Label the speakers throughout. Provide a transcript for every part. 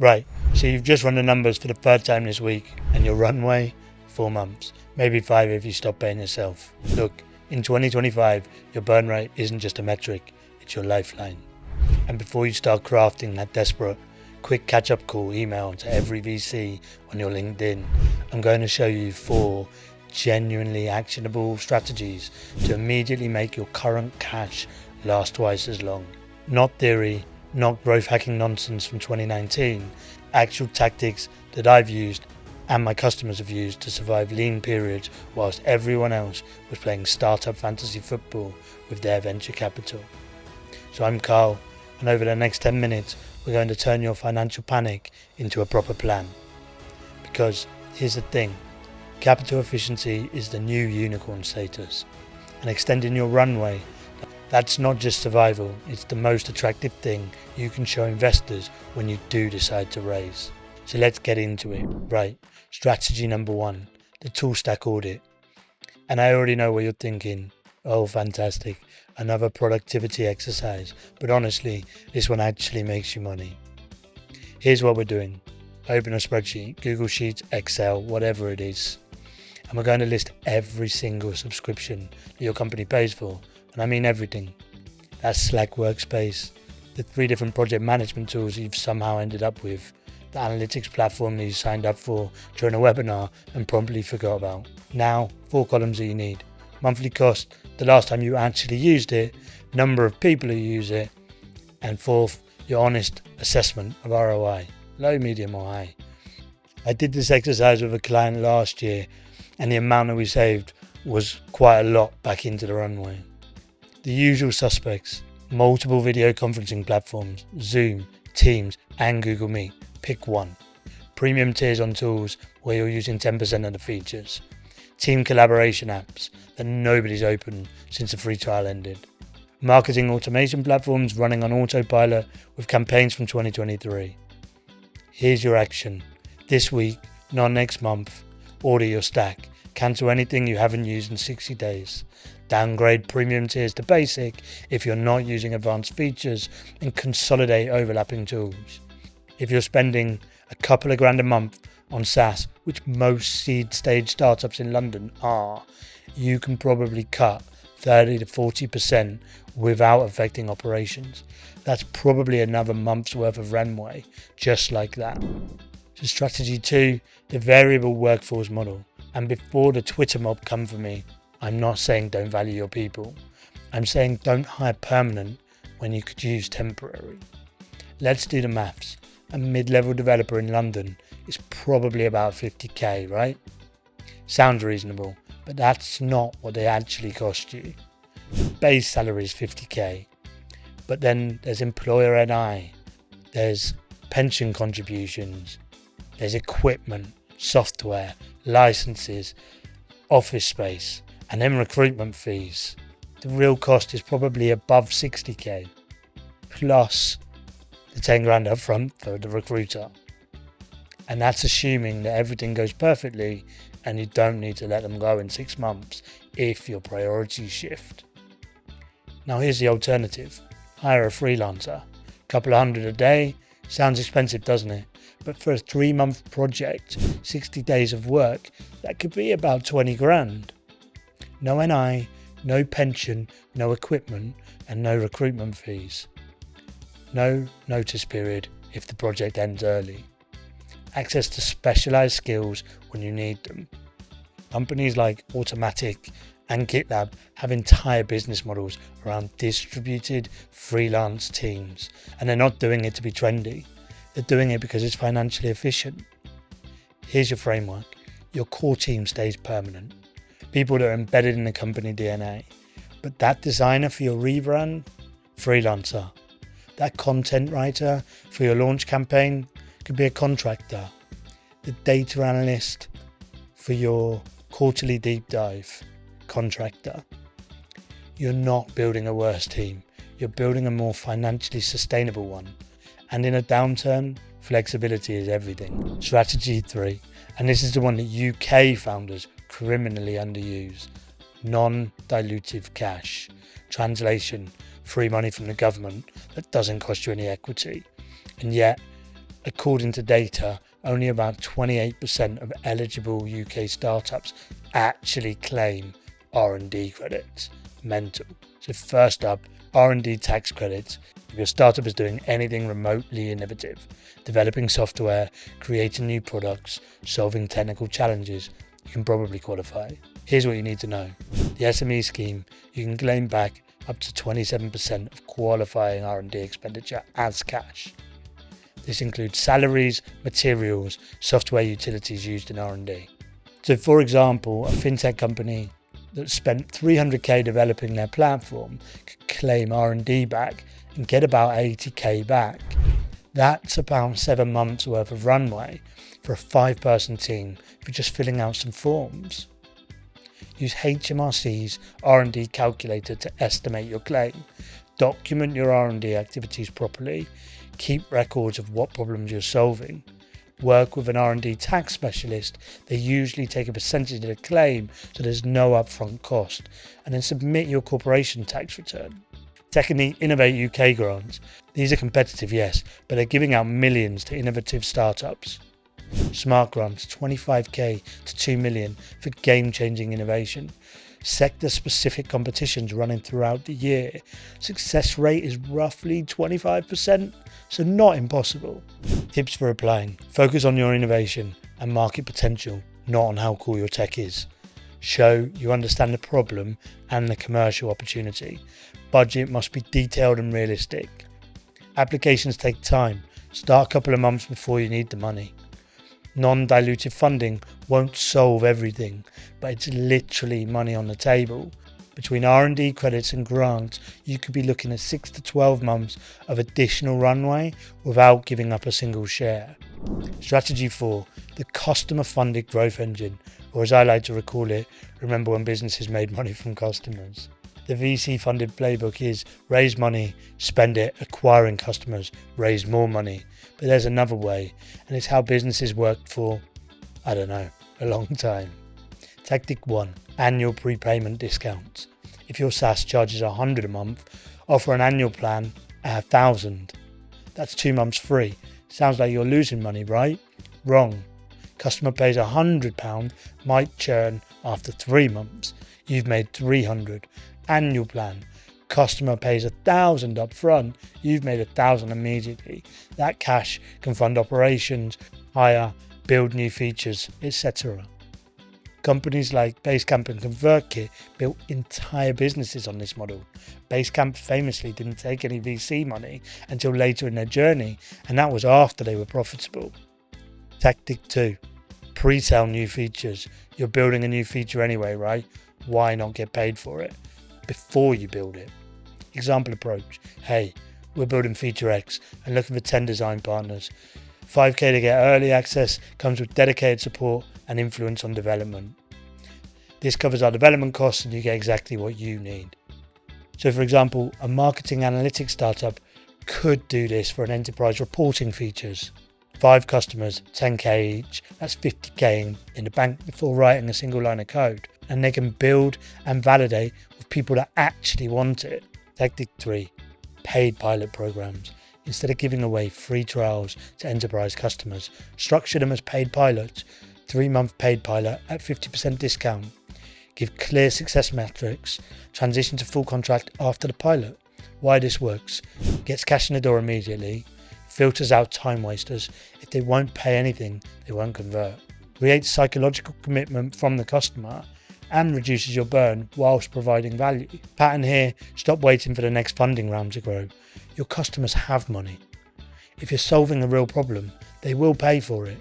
Speaker 1: Right, so you've just run the numbers for the third time this week, and your runway, 4 months, maybe 5 if you stop paying yourself. Look, in 2025, your burn rate isn't just a metric, it's your lifeline. And before you start crafting that desperate, quick catch-up call email to every VC on your LinkedIn, I'm going to show you 4 genuinely actionable strategies to immediately make your current cash last twice as long. Not theory, not growth hacking nonsense from 2019, actual tactics that I've used and my customers have used to survive lean periods whilst everyone else was playing startup fantasy football with their venture capital. So I'm Carl, and over the next 10 minutes we're going to turn your financial panic into a proper plan. Because here's the thing, capital efficiency is the new unicorn status, and extending your runway, that's not just survival, it's the most attractive thing you can show investors when you do decide to raise. So let's get into it. Right, strategy number 1, the tool stack audit. And I already know what you're thinking. Oh, fantastic, another productivity exercise. But honestly, this one actually makes you money. Here's what we're doing. Open a spreadsheet, Google Sheets, Excel, whatever it is. And we're going to list every single subscription that your company pays for. And I mean everything. That's Slack Workspace, the 3 different project management tools you've somehow ended up with, the analytics platform that you signed up for during a webinar and promptly forgot about. Now, 4 columns that you need. Monthly cost, the last time you actually used it, number of people who use it, and 4th, your honest assessment of ROI, low, medium or high. I did this exercise with a client last year and the amount that we saved was quite a lot back into the runway. The usual suspects, multiple video conferencing platforms, Zoom, Teams and Google Meet. Pick one. Premium tiers on tools where you're using 10% of the features. Team collaboration apps that nobody's opened since the free trial ended. Marketing automation platforms running on autopilot with campaigns from 2023. Here's your action. This week, not next month, order your stack. Cancel anything you haven't used in 60 days. Downgrade premium tiers to basic if you're not using advanced features, and consolidate overlapping tools. If you're spending a couple of grand a month on SaaS, which most seed stage startups in London are, you can probably cut 30 to 40% without affecting operations. That's probably another month's worth of runway, just like that. So strategy 2, the variable workforce model. And before the Twitter mob come for me, I'm not saying don't value your people. I'm saying don't hire permanent when you could use temporary. Let's do the maths. A mid-level developer in London is probably about 50k, right? Sounds reasonable, but that's not what they actually cost you. Base salary is 50k, but then there's employer NI, there's pension contributions, there's equipment, software, licenses, office space, and then recruitment fees. The real cost is probably above 60k, plus the 10 grand up front for the recruiter. And that's assuming that everything goes perfectly and you don't need to let them go in 6 months if your priorities shift. Now here's the alternative. Hire a freelancer. Couple of hundred a day. Sounds expensive, doesn't it? But for a 3-month project, 60 days of work, that could be about 20 grand. No NI, no pension, no equipment, and no recruitment fees. No notice period if the project ends early. Access to specialised skills when you need them. Companies like Automatic and GitLab have entire business models around distributed freelance teams, and they're not doing it to be trendy. They're doing it because it's financially efficient. Here's your framework. Your core team stays permanent. People that are embedded in the company DNA. But that designer for your rebrand, freelancer. That content writer for your launch campaign could be a contractor. The data analyst for your quarterly deep dive, contractor. You're not building a worse team. You're building a more financially sustainable one. And in a downturn, flexibility is everything. Strategy 3, and this is the one that UK founders criminally underuse. Non-dilutive cash. Translation, free money from the government that doesn't cost you any equity. And yet, According to data, only about 28% of eligible UK startups actually claim R&D credits. Mental. So first up, R&D tax credits. If your startup is doing anything remotely innovative, developing software, creating new products, solving technical challenges, you can probably qualify. Here's what you need to know. The SME scheme, you can claim back up to 27% of qualifying R&D expenditure as cash. This includes salaries, materials, software utilities used in R&D. So for example, a fintech company that spent 300k developing their platform could claim R&D back and get about 80k back. That's about 7 months worth of runway for a 5-person team for just filling out some forms. Use HMRC's R&D calculator to estimate your claim. Document your R&D activities properly. Keep records of what problems you're solving. Work with an R&D tax specialist. They usually take a percentage of the claim, so there's no upfront cost. And then submit your corporation tax return. Secondly, Innovate UK grants. These are competitive, yes, but they're giving out millions to innovative startups. Smart grants, 25k to 2 million for game-changing innovation. Sector-specific competitions running throughout the year. Success rate is roughly 25%, so not impossible. Tips for applying. Focus on your innovation and market potential, not on how cool your tech is. Show you understand the problem and the commercial opportunity. Budget must be detailed and realistic. Applications take time. Start a couple of months before you need the money. Non-dilutive funding won't solve everything, but it's literally money on the table. Between R&D credits and grants, you could be looking at 6 to 12 months of additional runway without giving up a single share. Strategy 4, the customer-funded growth engine, or as I like to recall it, remember when businesses made money from customers. The VC-funded playbook is raise money, spend it, acquiring customers, raise more money. But there's another way, and it's how businesses worked for, I don't know, a long time. Tactic 1, annual prepayment discounts. If your SaaS charges $100 a month, offer an annual plan at $1,000. That's 2 months free. Sounds like you're losing money, right? Wrong. Customer pays £100, might churn after 3 months. You've made $300. Annual plan. Customer pays $1,000 up front. You've made $1,000 immediately. That cash can fund operations, hire, build new features, etc. Companies like Basecamp and ConvertKit built entire businesses on this model. Basecamp famously didn't take any VC money until later in their journey, and that was after they were profitable. Tactic 2, pre-sell new features. You're building a new feature anyway, right? Why not get paid for it before you build it? Example approach. Hey, we're building feature X and looking for 10 design partners. $5k to get early access, comes with dedicated support and influence on development. This covers our development costs and you get exactly what you need. So for example, a marketing analytics startup could do this for an enterprise reporting features. 5 customers, 10k each, that's 50k in the bank before writing a single line of code. And they can build and validate with people that actually want it. Tactic 3, paid pilot programs. Instead of giving away free trials to enterprise customers, structure them as paid pilots. 3-month paid pilot at 50% discount. Give clear success metrics. Transition to full contract after the pilot. Why this works: gets cash in the door immediately. Filters out time wasters. If they won't pay anything, they won't convert. Creates psychological commitment from the customer and reduces your burn whilst providing value. Pattern here: stop waiting for the next funding round to grow. Your customers have money. If you're solving a real problem, they will pay for it.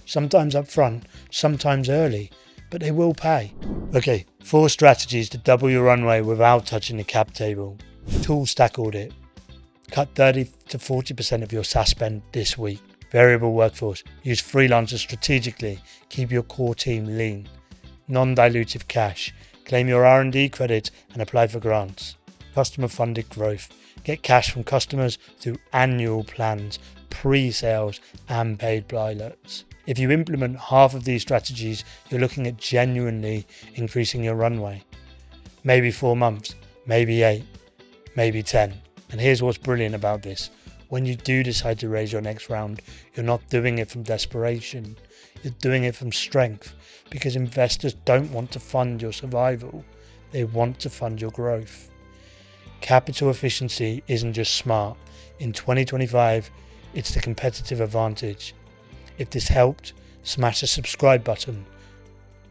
Speaker 1: Sometimes up front, sometimes early, but they will pay. Okay, 4 strategies to double your runway without touching the cap table. Tool stack audit. Cut 30 to 40% of your SaaS spend this week. Variable workforce. Use freelancers strategically. Keep your core team lean. Non-dilutive cash. Claim your R&D credits and apply for grants. Customer-funded growth. Get cash from customers through annual plans, pre-sales and paid pilots. If you implement half of these strategies, you're looking at genuinely increasing your runway. Maybe 4 months, maybe 8, maybe 10. And here's what's brilliant about this. when you do decide to raise your next round, you're not doing it from desperation. You're doing it from strength, because investors don't want to fund your survival. They want to fund your growth. Capital efficiency isn't just smart. In 2025, it's the competitive advantage. If this helped, smash the subscribe button.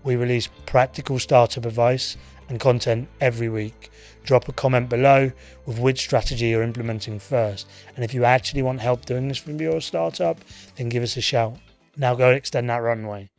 Speaker 1: We release practical startup advice and content every week. Drop a comment below with which strategy you're implementing first. And if you actually want help doing this from your startup, then give us a shout. Now go extend that runway.